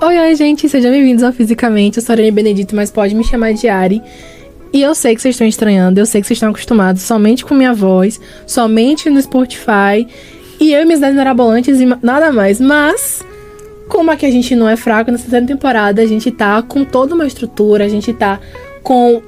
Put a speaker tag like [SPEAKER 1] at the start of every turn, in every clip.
[SPEAKER 1] Oi, gente, sejam bem-vindos ao Fisicamente. Eu sou a Arane Benedito, mas pode me chamar de Ari. E eu sei que vocês estão estranhando, eu sei que vocês estão acostumados somente com minha voz, somente no Spotify, e eu e minhas ideias mirabolantes e nada mais. Mas, como aqui a gente não é fraco, nessa terceira temporada a gente tá com toda uma estrutura, a gente tá com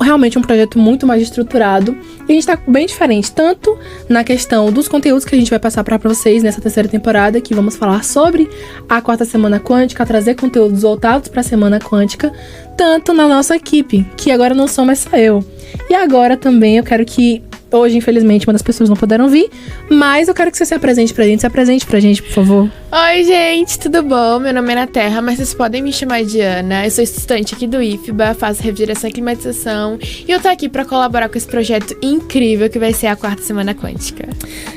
[SPEAKER 1] realmente um projeto muito mais estruturado. E a gente tá bem diferente, tanto na questão dos conteúdos que a gente vai passar pra vocês nessa terceira temporada, que vamos falar sobre a quarta semana quântica, trazer conteúdos voltados pra semana quântica, tanto na nossa equipe, que agora não sou mais só eu. E agora também eu quero que, hoje infelizmente uma das pessoas não puderam vir, mas eu quero que você se apresente pra gente, por favor.
[SPEAKER 2] Oi, gente, tudo bom? Meu nome é Ana Terra, mas vocês podem me chamar de Ana. Eu sou estudante aqui do IFBA, faço refrigeração e climatização, e eu tô aqui pra colaborar com esse projeto incrível que vai ser a quarta semana quântica.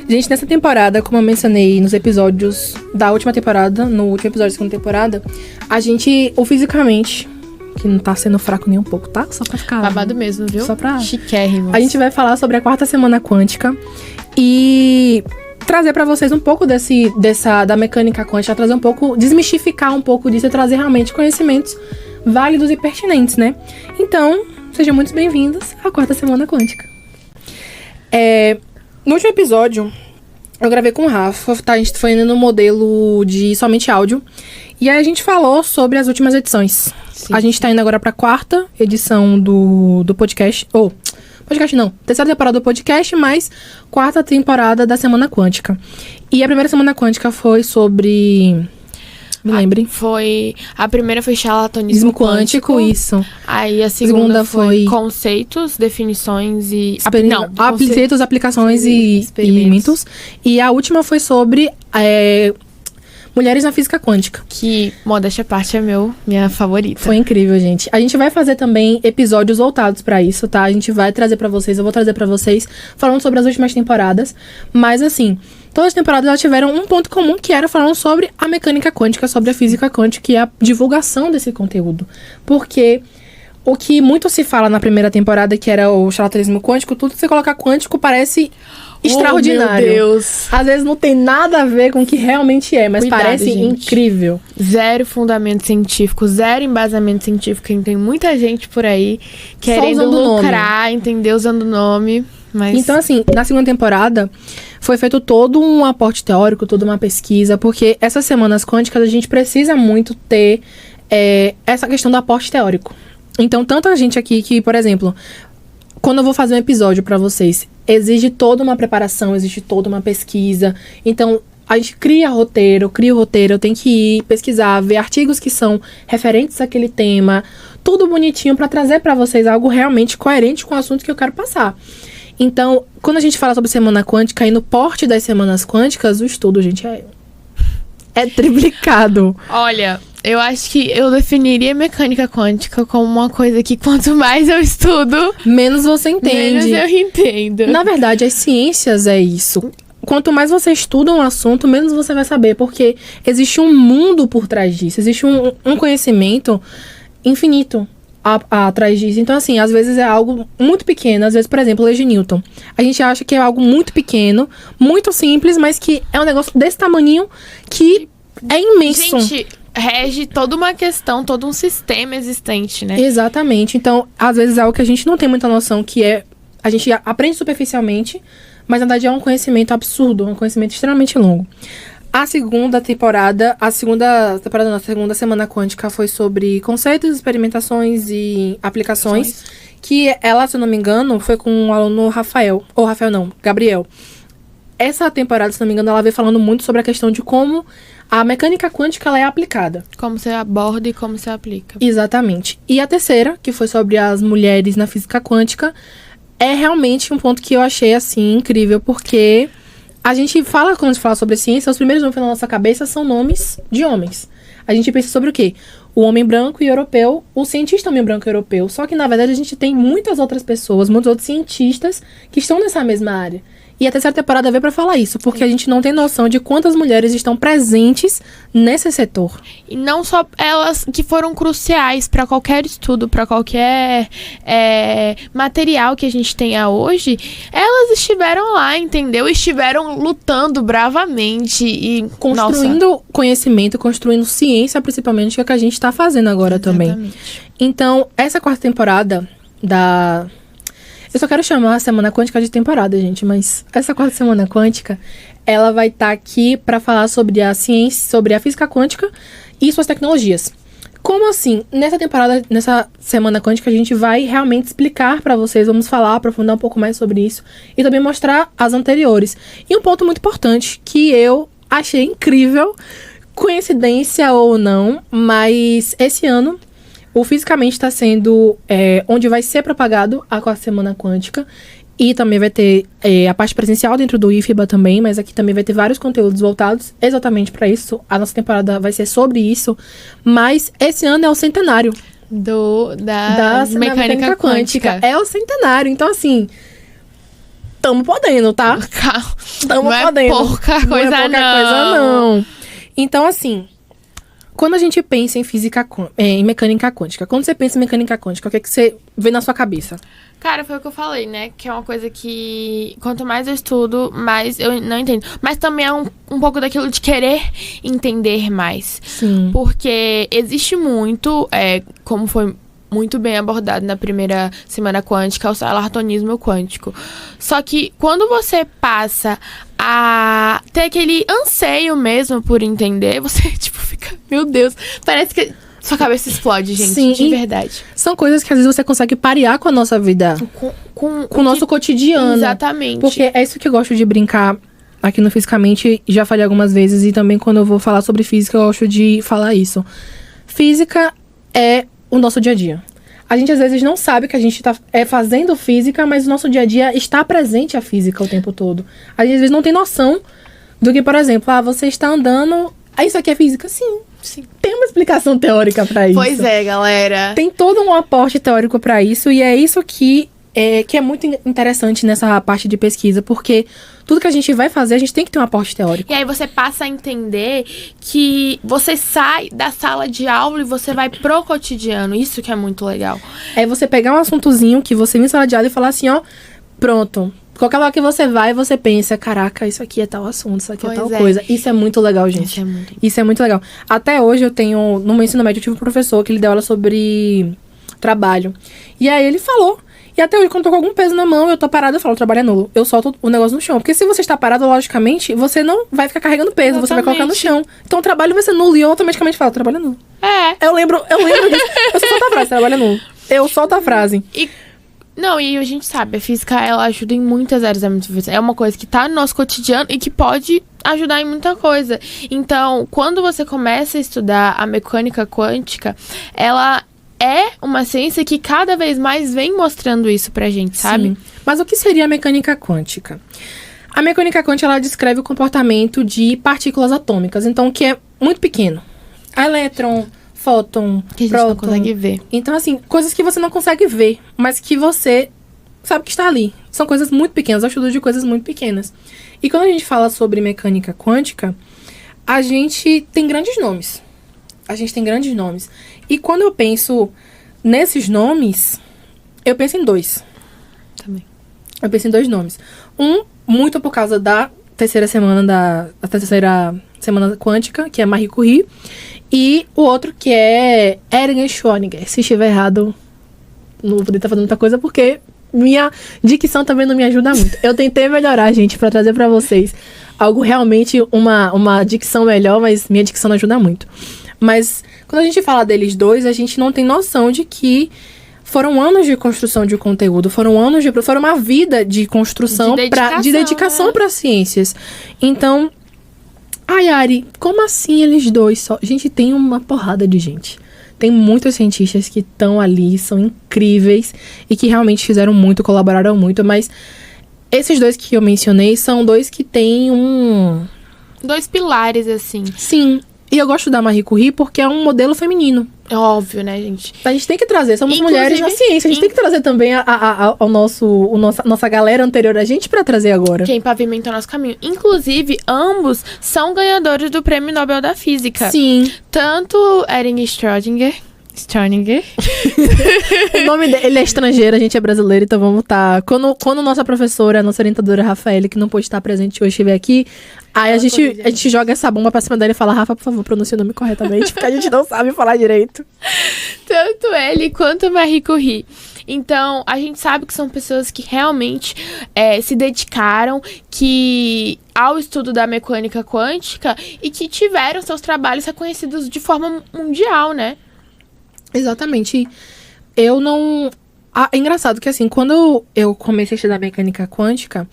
[SPEAKER 1] Gente, nessa temporada, como eu mencionei nos episódios da última temporada, no último episódio da segunda temporada, a gente, fisicamente, que não tá sendo fraco nem um pouco, tá? Só pra ficar...
[SPEAKER 2] Babado mesmo, viu?
[SPEAKER 1] Só pra...
[SPEAKER 2] Chiquérrimo.
[SPEAKER 1] A gente vai falar sobre a quarta semana quântica e trazer pra vocês um pouco da mecânica quântica, trazer um pouco, desmistificar um pouco disso e trazer realmente conhecimentos válidos e pertinentes, né? Então, sejam muito bem-vindos à quarta semana quântica. No último episódio, eu gravei com o Rafa, tá? A gente foi indo no modelo de somente áudio. E aí a gente falou sobre as últimas edições. Sim. A gente tá indo agora pra quarta edição do podcast. Podcast não. Terceira temporada do podcast, mas quarta temporada da Semana Quântica. E a primeira Semana Quântica foi sobre... Me lembre.
[SPEAKER 2] A primeira foi charlatanismo quântico.
[SPEAKER 1] Isso.
[SPEAKER 2] Aí a segunda foi conceitos, definições e...
[SPEAKER 1] Conceitos, aplicações e experimentos. E a última foi sobre... Mulheres na Física Quântica.
[SPEAKER 2] Que, modéstia à parte, é minha favorita.
[SPEAKER 1] Foi incrível, gente. A gente vai fazer também episódios voltados pra isso, tá? A gente vai trazer pra vocês, eu vou trazer pra vocês, falando sobre as últimas temporadas. Mas, assim, todas as temporadas elas tiveram um ponto comum, que era falando sobre a mecânica quântica, sobre a física quântica e a divulgação desse conteúdo. Porque o que muito se fala na primeira temporada, que era o charlatanismo quântico, tudo que você colocar quântico parece... extraordinário.
[SPEAKER 2] Meu Deus.
[SPEAKER 1] Às vezes não tem nada a ver com o que realmente é, mas parece gente. Incrível.
[SPEAKER 2] Zero fundamento científico, zero embasamento científico. Tem muita gente por aí querendo lucrar, entender, usando o nome. Mas...
[SPEAKER 1] Então, assim, na segunda temporada foi feito todo um aporte teórico, toda uma pesquisa, porque essas semanas quânticas a gente precisa muito ter essa questão do aporte teórico. Então, tanto a gente aqui que, por exemplo... Quando eu vou fazer um episódio pra vocês, exige toda uma preparação, exige toda uma pesquisa. Então, a gente cria o roteiro, eu tenho que ir pesquisar, ver artigos que são referentes àquele tema, tudo bonitinho pra trazer pra vocês algo realmente coerente com o assunto que eu quero passar. Então, quando a gente fala sobre semana quântica e no porte das semanas quânticas, o estudo, gente, é triplicado.
[SPEAKER 2] Olha... Eu acho que eu definiria mecânica quântica como uma coisa que quanto mais eu estudo...
[SPEAKER 1] menos você entende.
[SPEAKER 2] Menos eu entendo.
[SPEAKER 1] Na verdade, as ciências é isso. Quanto mais você estuda um assunto, menos você vai saber. Porque existe um mundo por trás disso. Existe um conhecimento infinito atrás disso. Então, assim, às vezes é algo muito pequeno. Às vezes, por exemplo, lei de Newton. A gente acha que é algo muito pequeno, muito simples, mas que é um negócio desse tamaninho que é imenso.
[SPEAKER 2] Gente... rege toda uma questão, todo um sistema existente, né?
[SPEAKER 1] Exatamente. Então, às vezes é algo que a gente não tem muita noção, a gente aprende superficialmente, mas na verdade é um conhecimento absurdo, um conhecimento extremamente longo. A segunda semana quântica foi sobre conceitos, experimentações e aplicações, que ela, se eu não me engano, foi com o aluno Gabriel. Essa temporada, se não me engano, ela veio falando muito sobre a questão de como a mecânica quântica ela é aplicada.
[SPEAKER 2] Como você aborda e como você aplica.
[SPEAKER 1] Exatamente. E a terceira, que foi sobre as mulheres na física quântica, é realmente um ponto que eu achei, assim, incrível, porque quando a gente fala sobre ciência, os primeiros nomes na nossa cabeça são nomes de homens. A gente pensa sobre o quê? O homem branco e europeu, o cientista homem branco e europeu. Só que, na verdade, a gente tem muitas outras pessoas, muitos outros cientistas que estão nessa mesma área. E a terceira temporada veio pra falar isso, porque a gente não tem noção de quantas mulheres estão presentes nesse setor.
[SPEAKER 2] E não só elas que foram cruciais para qualquer estudo, para qualquer material que a gente tenha hoje, elas estiveram lá, entendeu? Estiveram lutando bravamente e
[SPEAKER 1] construindo conhecimento, construindo ciência, principalmente, que é o que a gente tá fazendo agora também. Então, essa quarta temporada da... Eu só quero chamar a Semana Quântica de temporada, gente, mas essa quarta Semana Quântica, ela vai estar aqui para falar sobre a ciência, sobre a física quântica e suas tecnologias. Como assim? Nessa temporada, nessa Semana Quântica, a gente vai realmente explicar para vocês, vamos falar, aprofundar um pouco mais sobre isso e também mostrar as anteriores. E um ponto muito importante que eu achei incrível, coincidência ou não, mas esse ano o Fisicamente está sendo onde vai ser propagado a quarta Semana Quântica. E também vai ter a parte presencial dentro do IFBA também, mas aqui também vai ter vários conteúdos voltados exatamente para isso. A nossa temporada vai ser sobre isso. Mas esse ano é o centenário
[SPEAKER 2] da mecânica quântica.
[SPEAKER 1] É o centenário. Então, assim, tamo podendo, tá? Tamo podendo.
[SPEAKER 2] Não é pouca coisa,
[SPEAKER 1] não. É pouca coisa, não. Então, assim... Quando a gente pensa em mecânica quântica, quando você pensa em mecânica quântica, o que é que você vê na sua cabeça?
[SPEAKER 2] Cara, foi o que eu falei, né? Que é uma coisa que, quanto mais eu estudo, mais eu não entendo. Mas também é um pouco daquilo de querer entender mais.
[SPEAKER 1] Sim.
[SPEAKER 2] Porque existe muito, como foi muito bem abordado na primeira Semana Quântica, o alartonismo quântico. Só que quando você passa a ter aquele anseio mesmo por entender, você, tipo, fica... Meu Deus, parece que sua cabeça explode, gente.
[SPEAKER 1] Sim,
[SPEAKER 2] de verdade.
[SPEAKER 1] São coisas que às vezes você consegue parear com a nossa vida. Com o nosso cotidiano.
[SPEAKER 2] Exatamente.
[SPEAKER 1] Porque é isso que eu gosto de brincar aqui no Fisicamente. Já falei algumas vezes. E também quando eu vou falar sobre física, eu gosto de falar isso. Física é o nosso dia a dia. A gente às vezes não sabe que a gente está fazendo física, mas o nosso dia a dia está presente a física o tempo todo. A gente às vezes não tem noção do que, por exemplo, você está andando... isso aqui é física? Sim. Tem uma explicação teórica para isso.
[SPEAKER 2] Pois é, galera.
[SPEAKER 1] Tem todo um aporte teórico para isso, e é isso que é muito interessante nessa parte de pesquisa, porque tudo que a gente vai fazer, a gente tem que ter um aporte teórico.
[SPEAKER 2] E aí você passa a entender que você sai da sala de aula e você vai pro cotidiano. Isso que é muito legal.
[SPEAKER 1] É você pegar um assuntozinho que você viu em sala de aula e falar assim, ó, pronto. Qualquer lugar que você vai, você pensa, caraca, isso aqui é tal assunto, isso aqui é tal coisa. Isso é muito legal, gente. Isso é muito legal. Até hoje eu tenho, no meu ensino médio, eu tive um professor que ele deu aula sobre trabalho. E aí ele falou. E até hoje, quando eu tô com algum peso na mão, eu tô parada, eu falo, o trabalho é nulo. Eu solto o negócio no chão. Porque se você está parado, logicamente, você não vai ficar carregando peso, você vai colocar no chão. Então o trabalho vai ser nulo. E eu automaticamente falo, trabalho é nulo. Eu lembro disso. Eu só solto a frase, trabalho é nulo. Eu solto a frase.
[SPEAKER 2] E a gente sabe, a física, ela ajuda em muitas áreas da minha vida. É uma coisa que tá no nosso cotidiano e que pode ajudar em muita coisa. Então, quando você começa a estudar a mecânica quântica, ela é uma ciência que cada vez mais vem mostrando isso pra gente, sabe?
[SPEAKER 1] Sim. Mas o que seria a mecânica quântica? A mecânica quântica, ela descreve o comportamento de partículas atômicas, então, que é muito pequeno. Elétron, fóton,
[SPEAKER 2] que a gente
[SPEAKER 1] próton.
[SPEAKER 2] não consegue ver.
[SPEAKER 1] Então, assim, coisas que você não consegue ver, mas que você sabe que está ali. São coisas muito pequenas, eu estudo de coisas muito pequenas. E quando a gente fala sobre mecânica quântica, a gente tem grandes nomes. E quando eu penso nesses nomes, eu penso em dois.
[SPEAKER 2] Também.
[SPEAKER 1] Eu penso em dois nomes. Um, muito por causa da terceira semana quântica, que é Marie Curie. E o outro que é Erwin Schrödinger. Se estiver errado, não vou poder estar fazendo muita coisa, porque minha dicção também não me ajuda muito. Eu tentei melhorar, gente, pra trazer pra vocês algo realmente, uma dicção melhor, mas minha dicção não ajuda muito. Mas quando a gente fala deles dois, a gente não tem noção de que foram anos de construção de conteúdo, foram uma vida de construção, de dedicação para ciências. Então, Ari, como assim eles dois só? Gente, tem uma porrada de gente. Tem muitos cientistas que estão ali, são incríveis e que realmente fizeram muito, colaboraram muito, mas esses dois que eu mencionei são dois que têm dois
[SPEAKER 2] pilares, assim.
[SPEAKER 1] Sim. E eu gosto da Marie Curie porque é um modelo feminino.
[SPEAKER 2] É óbvio, né, gente?
[SPEAKER 1] A gente tem que trazer, somos
[SPEAKER 2] Inclusive,
[SPEAKER 1] mulheres na ciência. A gente tem que trazer também nossa galera anterior a gente pra trazer agora.
[SPEAKER 2] Quem pavimentou nosso caminho. Inclusive, ambos são ganhadores do Prêmio Nobel da Física.
[SPEAKER 1] Sim.
[SPEAKER 2] Tanto Ering Schrödinger.
[SPEAKER 1] O nome dele, ele é estrangeiro, a gente é brasileiro, então vamos estar. Quando nossa professora, nossa orientadora Rafaela, que não pôde estar presente hoje, estiver aqui, aí a gente joga essa bomba pra cima dele e fala: Rafa, por favor, pronuncie o nome corretamente, porque a gente não sabe falar direito.
[SPEAKER 2] Tanto ele quanto Marie Curie. Então, a gente sabe que são pessoas que realmente se dedicaram ao estudo da mecânica quântica e que tiveram seus trabalhos reconhecidos de forma mundial, né?
[SPEAKER 1] Exatamente. Eu não... é engraçado que, assim, quando eu comecei a estudar mecânica quântica,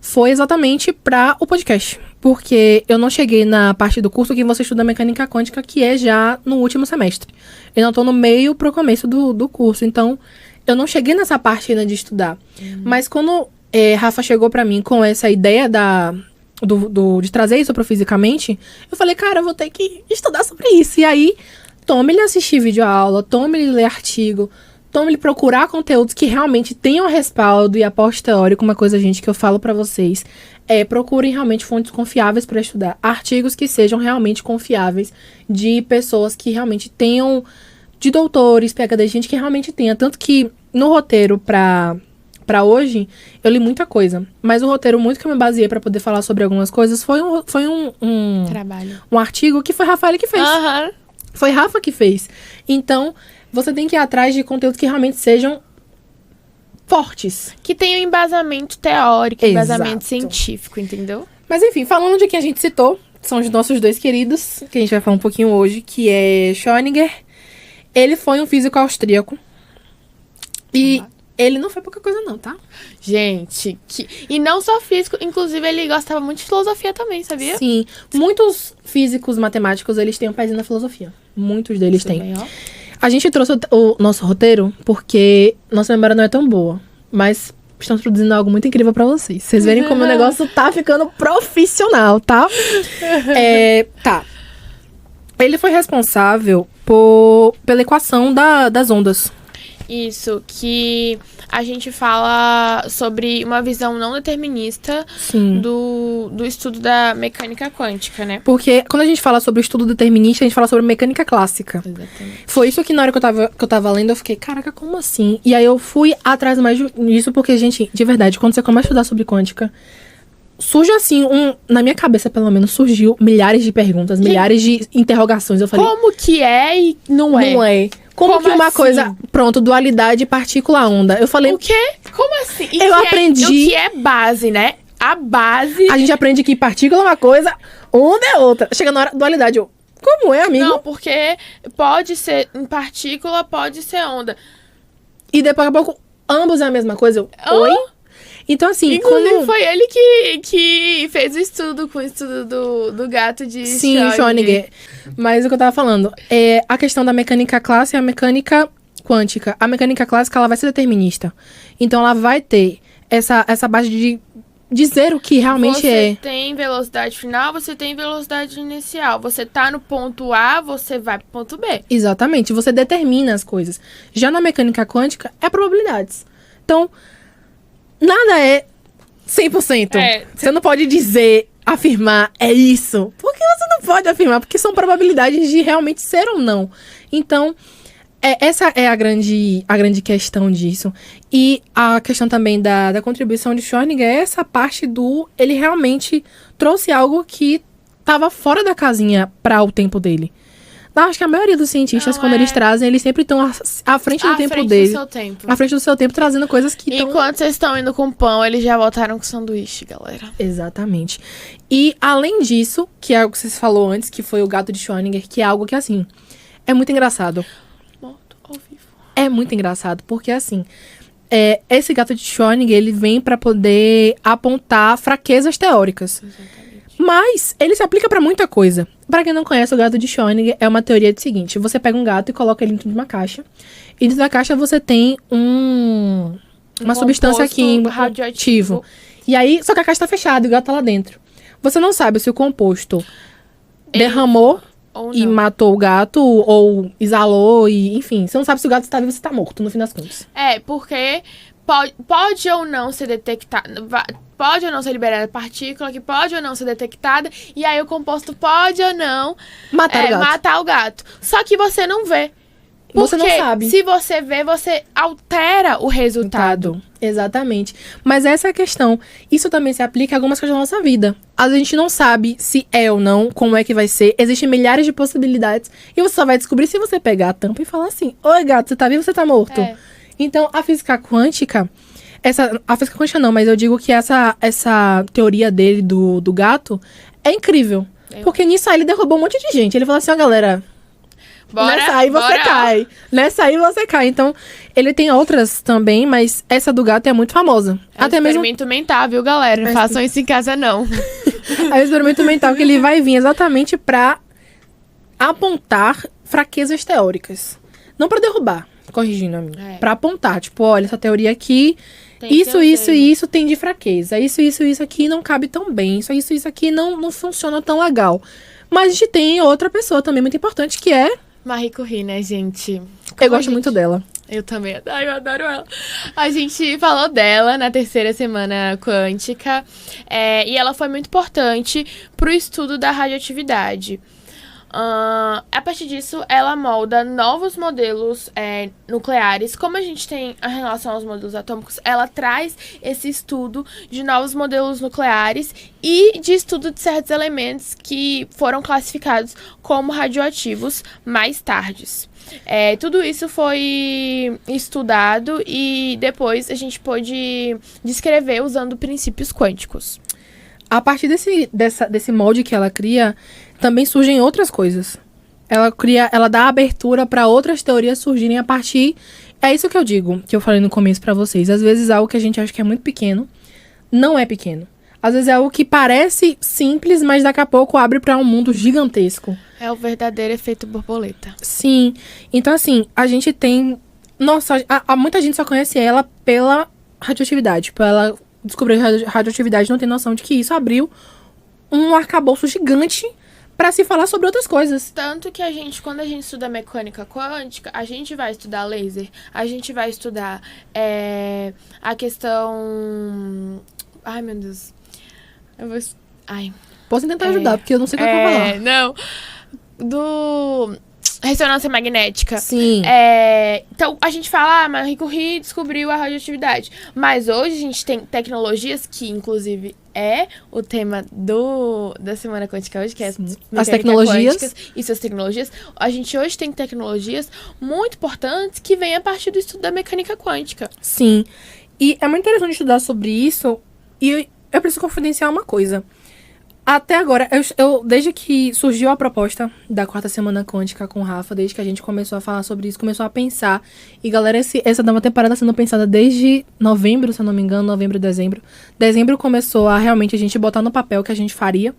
[SPEAKER 1] foi exatamente para o podcast. Porque eu não cheguei na parte do curso que você estuda mecânica quântica, que é já no último semestre. Eu não tô no meio pro começo do curso. Então, eu não cheguei nessa parte ainda de estudar. Mas quando Rafa chegou para mim com essa ideia de trazer isso pro Fisicamente, eu falei, cara, eu vou ter que estudar sobre isso. E aí... tome-lhe assistir videoaula, tome-lhe ler artigo, tome-lhe procurar conteúdos que realmente tenham respaldo e aporte teórico. Uma coisa, gente, que eu falo pra vocês procurem realmente fontes confiáveis para estudar. Artigos que sejam realmente confiáveis, de pessoas que realmente tenham, de doutores, PhD, gente que realmente tenha. Tanto que no roteiro pra hoje, eu li muita coisa. Mas o roteiro muito que eu me baseei pra poder falar sobre algumas coisas foi um
[SPEAKER 2] trabalho.
[SPEAKER 1] Um artigo que foi a Rafaela que fez.
[SPEAKER 2] Aham.
[SPEAKER 1] Foi Rafa que fez. Então, você tem que ir atrás de conteúdos que realmente sejam fortes.
[SPEAKER 2] Que tenham embasamento teórico, embasamento
[SPEAKER 1] Exato.
[SPEAKER 2] científico, entendeu?
[SPEAKER 1] Mas enfim, falando de quem a gente citou, são os nossos dois queridos, que a gente vai falar um pouquinho hoje, que é Schrödinger. Ele foi um físico austríaco. E ele não foi pouca coisa não, tá?
[SPEAKER 2] Gente, e não só físico, inclusive ele gostava muito de filosofia também, sabia?
[SPEAKER 1] Sim, muitos físicos matemáticos, eles têm um pezinho na filosofia. Muitos deles têm.
[SPEAKER 2] Bem, ó.
[SPEAKER 1] A gente trouxe o nosso roteiro porque nossa memória não é tão boa, mas estamos produzindo algo muito incrível pra vocês. Vocês verem como o negócio tá ficando profissional, tá? Tá. Ele foi responsável pela equação das ondas.
[SPEAKER 2] Isso, que a gente fala sobre uma visão não determinista do estudo da mecânica quântica, né?
[SPEAKER 1] Porque quando a gente fala sobre o estudo determinista, a gente fala sobre mecânica clássica.
[SPEAKER 2] Exatamente.
[SPEAKER 1] Foi isso que na hora que eu tava lendo, eu fiquei, caraca, como assim? E aí eu fui atrás mais disso, porque, gente, de verdade, quando você começa a estudar sobre quântica, surge assim, na minha cabeça, pelo menos, surgiu milhares de perguntas, milhares de interrogações. Eu falei,
[SPEAKER 2] como que é e não é?
[SPEAKER 1] Não é. Como que uma
[SPEAKER 2] assim?
[SPEAKER 1] coisa... Pronto, dualidade partícula-onda. Eu falei...
[SPEAKER 2] O quê? Como assim? E
[SPEAKER 1] eu aprendi...
[SPEAKER 2] o que é base, né? A base...
[SPEAKER 1] A gente aprende que partícula é uma coisa, onda é outra. Chega na hora, dualidade. Eu, como é, amigo?
[SPEAKER 2] Não, porque pode ser em partícula, pode ser onda.
[SPEAKER 1] E depois, a pouco, ambos é a mesma coisa. Eu, oi? Então, assim...
[SPEAKER 2] Inclusive, foi ele que fez o estudo com o estudo do gato de
[SPEAKER 1] Schrödinger. Mas o que eu tava falando, a questão da mecânica clássica e a mecânica quântica. A mecânica clássica, ela vai ser determinista. Então, ela vai ter essa base de dizer o que realmente
[SPEAKER 2] Você tem velocidade final, você tem velocidade inicial. Você tá no ponto A, você vai pro ponto B.
[SPEAKER 1] Exatamente. Você determina as coisas. Já na mecânica quântica, é probabilidades. Então... nada é 100%. Você não pode afirmar, é isso. Porque você não pode afirmar, porque são probabilidades de realmente ser ou não. Então, essa é a grande questão disso. E a questão também da contribuição de Schrödinger é essa parte ele realmente trouxe algo que estava fora da casinha para o tempo dele. Acho que a maioria dos cientistas, quando eles trazem, eles sempre estão à frente do tempo dele. À frente do seu tempo, trazendo coisas que estão...
[SPEAKER 2] Enquanto vocês estão indo com pão, eles já voltaram com sanduíche, galera.
[SPEAKER 1] Exatamente. E, além disso, que é algo que vocês falou antes, que foi o gato de Schrödinger, que é algo que, assim, é muito engraçado.
[SPEAKER 2] Morto ao vivo.
[SPEAKER 1] É muito engraçado, porque, assim, esse gato de Schrödinger, ele vem pra poder apontar fraquezas teóricas.
[SPEAKER 2] Exatamente.
[SPEAKER 1] Mas ele se aplica pra muita coisa. Pra quem não conhece, o gato de Schrödinger é uma teoria do seguinte: você pega um gato e coloca ele dentro de uma caixa. E dentro da caixa você tem uma substância química radioativo. E aí, só que a caixa tá fechada e o gato tá lá dentro. Você não sabe se o composto derramou
[SPEAKER 2] Ou
[SPEAKER 1] e
[SPEAKER 2] não.
[SPEAKER 1] matou o gato, ou exalou, e enfim. Você não sabe se o gato está vivo ou se está morto, no fim das contas.
[SPEAKER 2] Porque pode ou não ser detectado. Pode ou não ser liberada partícula, que pode ou não ser detectada. E aí o composto pode ou não matar o gato. Só que você não vê.
[SPEAKER 1] Você não sabe.
[SPEAKER 2] Se você vê, você altera o resultado.
[SPEAKER 1] Exatamente. Mas essa é a questão. Isso também se aplica a algumas coisas da nossa vida. Às vezes a gente não sabe se é ou não, como é que vai ser. Existem milhares de possibilidades. E você só vai descobrir se você pegar a tampa e falar assim: oi, gato, você tá vivo ou você tá morto? Então, a física quântica... A física quântica não, mas eu digo que essa teoria dele do gato é incrível. Porque nisso aí ele derrubou um monte de gente. Ele falou assim: ó, galera... Nessa aí você cai. Nessa aí você cai. Então, ele tem outras também, mas essa do gato é muito famosa.
[SPEAKER 2] Até mesmo experimento mental, viu, galera? Não façam isso em casa, não.
[SPEAKER 1] É o experimento mental que ele vai vir exatamente pra apontar fraquezas teóricas. Não pra derrubar, corrigindo a minha. Pra apontar. Tipo, olha, essa teoria aqui... Isso e isso tem de fraqueza. Isso aqui não cabe tão bem. Isso aqui não funciona tão legal. Mas a gente tem outra pessoa também muito importante, que é...
[SPEAKER 2] Marie Curie, né, gente?
[SPEAKER 1] Eu gosto muito dela.
[SPEAKER 2] Eu também. Ai, eu adoro ela. A gente falou dela na terceira semana quântica. E ela foi muito importante pro estudo da radioatividade. A partir disso, ela molda novos modelos nucleares. Como a gente tem em relação aos modelos atômicos, ela traz esse estudo de novos modelos nucleares e de estudo de certos elementos que foram classificados como radioativos mais tarde. Tudo isso foi estudado e depois a gente pôde descrever usando princípios quânticos.
[SPEAKER 1] A partir desse molde que ela cria, também surgem outras coisas. Ela dá abertura para outras teorias surgirem a partir... É isso que eu digo, que eu falei no começo para vocês. Às vezes algo que a gente acha que é muito pequeno, não é pequeno. Às vezes é algo que parece simples, mas daqui a pouco abre para um mundo gigantesco. É
[SPEAKER 2] o verdadeiro efeito borboleta.
[SPEAKER 1] Sim. Então, assim, a gente tem... Nossa, muita gente só conhece ela pela radioatividade. Tipo, ela descobriu radioatividade, não tem noção de que isso abriu um arcabouço gigante para se falar sobre outras coisas.
[SPEAKER 2] Tanto que quando a gente estuda mecânica quântica, a gente vai estudar laser, a gente vai estudar a questão... Ai, meu Deus.
[SPEAKER 1] Posso tentar ajudar, porque eu não sei o que eu vou falar.
[SPEAKER 2] Não. Ressonância magnética.
[SPEAKER 1] Sim.
[SPEAKER 2] Então, a gente fala, Marie Curie descobriu a radioatividade. Mas hoje a gente tem tecnologias que, inclusive, é o tema da Semana Quântica hoje, que é
[SPEAKER 1] as tecnologias
[SPEAKER 2] e suas tecnologias. A gente hoje tem tecnologias muito importantes que vêm a partir do estudo da mecânica quântica.
[SPEAKER 1] Sim. E é muito interessante estudar sobre isso. E eu preciso confidenciar uma coisa. Até agora, desde que surgiu a proposta da quarta semana quântica com o Rafa, desde que a gente começou a falar sobre isso, começou a pensar. E galera, essa nova temporada sendo pensada desde novembro, se eu não me engano, novembro, dezembro. Dezembro começou a realmente a gente botar no papel o que a gente faria.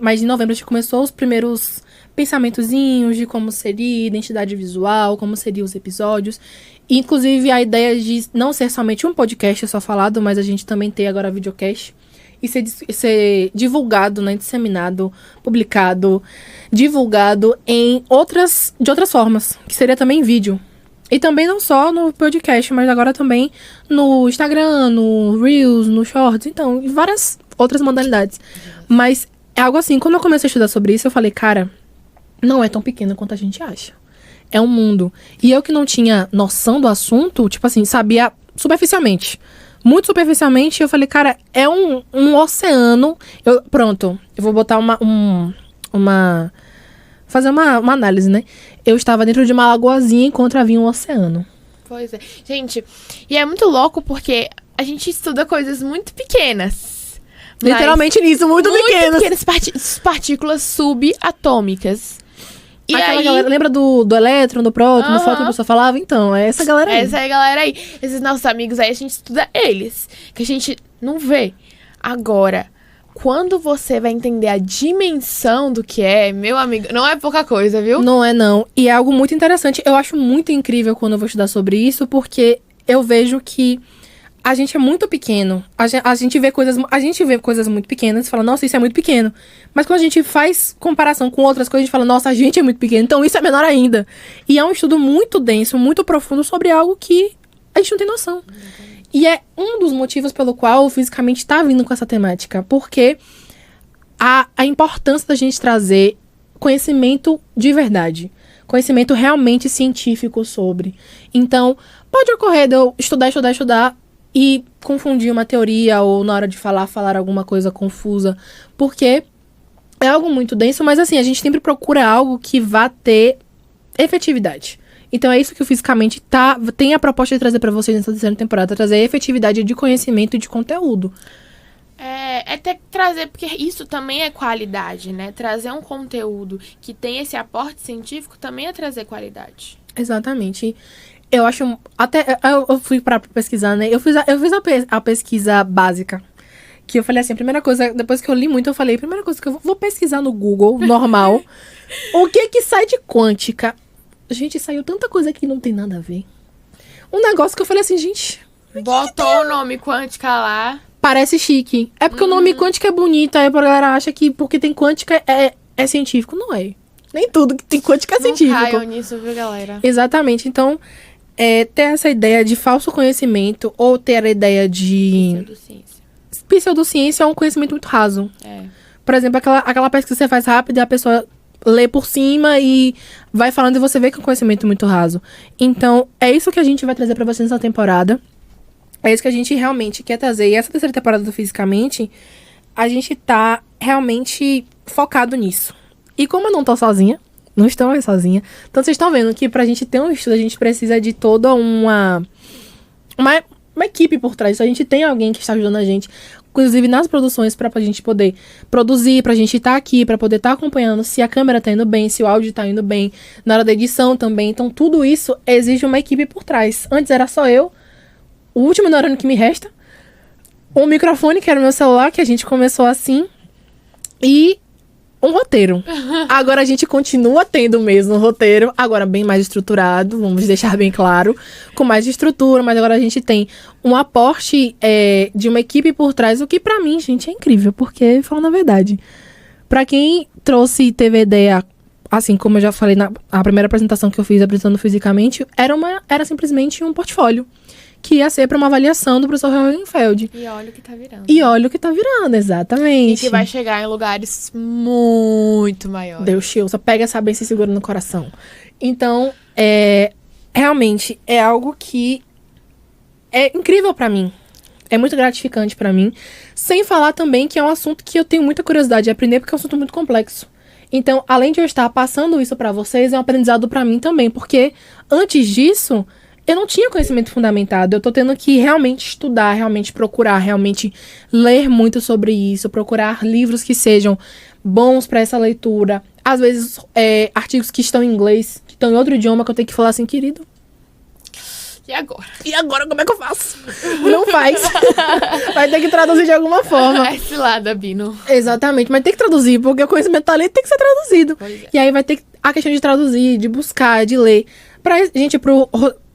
[SPEAKER 1] Mas em novembro a gente começou os primeiros pensamentozinhos de como seria identidade visual, como seriam os episódios. E, inclusive, a ideia de não ser somente um podcast só falado, mas a gente também ter agora videocast. E ser divulgado, né, disseminado, publicado, divulgado de outras formas, que seria também vídeo. E também não só no podcast, mas agora também no Instagram, no Reels, no Shorts, então, em várias outras modalidades. Mas é algo assim, quando eu comecei a estudar sobre isso, eu falei, cara, não é tão pequeno quanto a gente acha. É um mundo. E eu que não tinha noção do assunto, tipo assim, sabia superficialmente. Muito superficialmente, eu falei, cara, é um oceano. Eu vou botar fazer uma análise, né? Eu estava dentro de uma lagoazinha enquanto havia um oceano.
[SPEAKER 2] Pois é. Gente, e é muito louco porque a gente estuda coisas muito pequenas.
[SPEAKER 1] Literalmente nisso, muito pequenas.
[SPEAKER 2] Pequenas partículas subatômicas. E
[SPEAKER 1] aquela galera, lembra do elétron, do próton, do fóton que a pessoa falava? Então, é essa galera aí.
[SPEAKER 2] Essa é a galera aí. Esses nossos amigos aí, a gente estuda eles. Que a gente não vê. Agora, quando você vai entender a dimensão do que é, meu amigo, não é pouca coisa, viu?
[SPEAKER 1] Não é, não. E é algo muito interessante. Eu acho muito incrível quando eu vou estudar sobre isso, porque eu vejo que a gente é muito pequeno. A gente vê coisas muito pequenas e fala, nossa, isso é muito pequeno. Mas quando a gente faz comparação com outras coisas, a gente fala, nossa, a gente é muito pequeno, então isso é menor ainda. E é um estudo muito denso, muito profundo sobre algo que a gente não tem noção. E é um dos motivos pelo qual o Fisicamente tá vindo com essa temática. Porque a importância da gente trazer conhecimento de verdade. Conhecimento realmente científico sobre. Então, pode ocorrer de eu estudar e confundir uma teoria ou na hora de falar alguma coisa confusa. Porque é algo muito denso, mas assim, a gente sempre procura algo que vá ter efetividade. Então é isso que o Fisicamente tem a proposta de trazer pra vocês nessa terceira temporada. Trazer efetividade de conhecimento e de conteúdo.
[SPEAKER 2] Até trazer, porque isso também é qualidade, né? Trazer um conteúdo que tem esse aporte científico também é trazer qualidade.
[SPEAKER 1] Exatamente. Eu acho... Até eu fui pra pesquisar, né? Eu fiz a pesquisa básica. Que eu falei assim, a primeira coisa... Depois que eu li muito, eu falei... A primeira coisa que eu vou pesquisar no Google, normal. O que sai de quântica? Gente, saiu tanta coisa que não tem nada a ver. Um negócio que eu falei assim, gente...
[SPEAKER 2] Botou o nome quântica lá...
[SPEAKER 1] Parece chique. É porque o nome quântica é bonito. Aí a galera acha que porque tem quântica é científico. Não é. Nem tudo que tem quântica é científico.
[SPEAKER 2] Não caiam nisso, viu, galera?
[SPEAKER 1] Exatamente. Então, ter essa ideia de falso conhecimento ou ter a ideia de...
[SPEAKER 2] Pseudociência.
[SPEAKER 1] Pseudociência é um conhecimento muito raso. Por exemplo, aquela pesquisa que você faz rápido e a pessoa lê por cima e vai falando e você vê que é um conhecimento muito raso. Então, é isso que a gente vai trazer pra vocês nessa temporada. É isso que a gente realmente quer trazer. E essa terceira temporada do Fisicamente, a gente tá realmente focado nisso. E como eu não tô sozinha, não estou mais sozinha, então vocês estão vendo que pra gente ter um estudo, a gente precisa de toda uma equipe por trás. Então, a gente tem alguém que está ajudando a gente, inclusive nas produções, pra gente poder produzir, pra gente estar aqui, pra poder estar acompanhando se a câmera tá indo bem, se o áudio tá indo bem, na hora da edição também. Então, tudo isso exige uma equipe por trás. Antes era só eu, o último neurônio que me resta, um microfone, que era o meu celular, que a gente começou assim, e um roteiro. Agora a gente continua tendo mesmo um roteiro, agora bem mais estruturado, vamos deixar bem claro, com mais estrutura, mas agora a gente tem um aporte de uma equipe por trás, o que pra mim, gente, é incrível, porque, falando a verdade, pra quem teve ideia, assim como eu já falei na primeira apresentação que eu fiz apresentando Fisicamente, era simplesmente um portfólio. Que ia ser para uma avaliação do professor Hohenfeld.
[SPEAKER 2] E olha o que tá virando.
[SPEAKER 1] E olha o que tá virando, exatamente.
[SPEAKER 2] E que vai chegar em lugares muito maiores.
[SPEAKER 1] Deus, Chiu, só pega essa benção e segura no coração. Então, realmente, é algo que é incrível para mim. É muito gratificante para mim. Sem falar também que é um assunto que eu tenho muita curiosidade de aprender, porque é um assunto muito complexo. Então, além de eu estar passando isso para vocês, é um aprendizado para mim também. Porque, antes disso... eu não tinha conhecimento fundamentado, eu tô tendo que realmente estudar, realmente procurar, realmente ler muito sobre isso, procurar livros que sejam bons para essa leitura. Às vezes, artigos que estão em inglês, que estão em outro idioma, que eu tenho que falar assim, querido.
[SPEAKER 2] E agora?
[SPEAKER 1] E agora, como é que eu faço? Não faz. Vai ter que traduzir de alguma forma.
[SPEAKER 2] Esse lado, Bino.
[SPEAKER 1] Exatamente, mas tem que traduzir, porque o conhecimento tá ali, tem que ser traduzido. E aí vai ter a questão de traduzir, de buscar, de ler.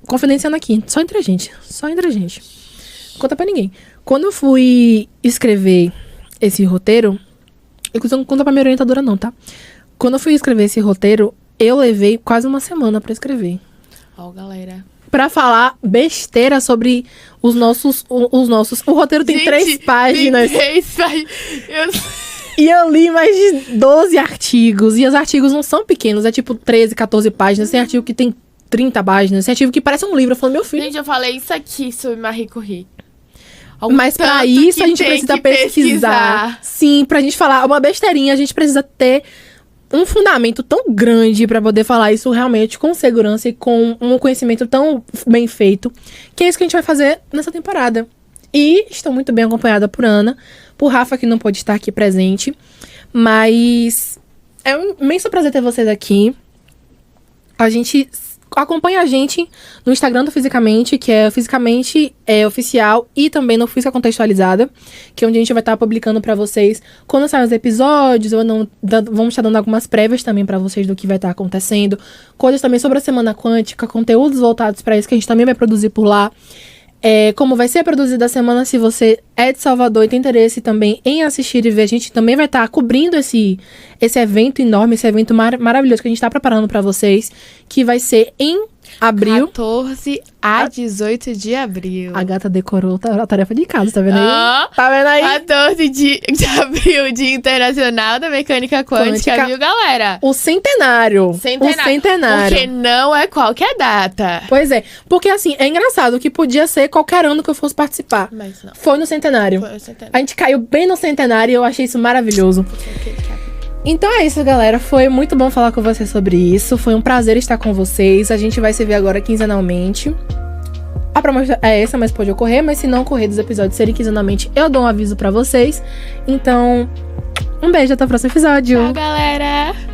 [SPEAKER 1] Confidenciando aqui, só entre a gente. Não conta pra ninguém. Quando eu fui escrever esse roteiro, inclusive não conta pra minha orientadora não, tá? Quando eu fui escrever esse roteiro, eu levei quase uma semana pra escrever.
[SPEAKER 2] Galera.
[SPEAKER 1] Pra falar besteira sobre os nossos... O roteiro tem 3 páginas.
[SPEAKER 2] Tem 3 páginas.
[SPEAKER 1] E eu li mais de 12 artigos. E os artigos não são pequenos, é tipo 13, 14 páginas. Tem artigo que tem 30 páginas, esse artigo que parece um livro. Eu falo, meu filho...
[SPEAKER 2] Gente, eu falei isso aqui sobre Marie Curie.
[SPEAKER 1] Mas pra isso a gente precisa pesquisar. Sim, pra gente falar uma besteirinha, a gente precisa ter um fundamento tão grande pra poder falar isso realmente com segurança e com um conhecimento tão bem feito, que é isso que a gente vai fazer nessa temporada. E estou muito bem acompanhada por Ana, por Rafa, que não pôde estar aqui presente, mas é um imenso prazer ter vocês aqui. Acompanha a gente no Instagram do Fisicamente, que é Fisicamente Oficial, e também no Física Contextualizada, que é onde a gente vai estar publicando pra vocês quando saem os episódios, vamos estar dando algumas prévias também pra vocês do que vai estar acontecendo, coisas também sobre a Semana Quântica, conteúdos voltados pra isso que a gente também vai produzir por lá. como vai ser produzida a semana. Se você é de Salvador e tem interesse também em assistir e ver, a gente também vai estar cobrindo esse evento enorme, esse evento maravilhoso que a gente tá preparando pra vocês, que vai ser em abril.
[SPEAKER 2] 14 a 18 de abril.
[SPEAKER 1] A gata decorou a tarefa de casa, tá vendo aí?
[SPEAKER 2] Ah,
[SPEAKER 1] tá vendo aí?
[SPEAKER 2] 14 de abril, Dia Internacional da Mecânica Quântica, viu, galera?
[SPEAKER 1] O centenário. O centenário.
[SPEAKER 2] Porque não é qualquer data.
[SPEAKER 1] Pois é. Porque, assim, é engraçado que podia ser qualquer ano que eu fosse participar.
[SPEAKER 2] Mas não.
[SPEAKER 1] Foi no centenário.
[SPEAKER 2] Foi no centenário.
[SPEAKER 1] A gente caiu bem no centenário e eu achei isso maravilhoso. Então é isso, galera. Foi muito bom falar com vocês sobre isso. Foi um prazer estar com vocês. A gente vai se ver agora quinzenalmente. A promessa é essa, mas pode ocorrer. Mas se não ocorrer dos episódios serem quinzenalmente, eu dou um aviso pra vocês. Então, um beijo, até o próximo episódio.
[SPEAKER 2] Tchau, galera!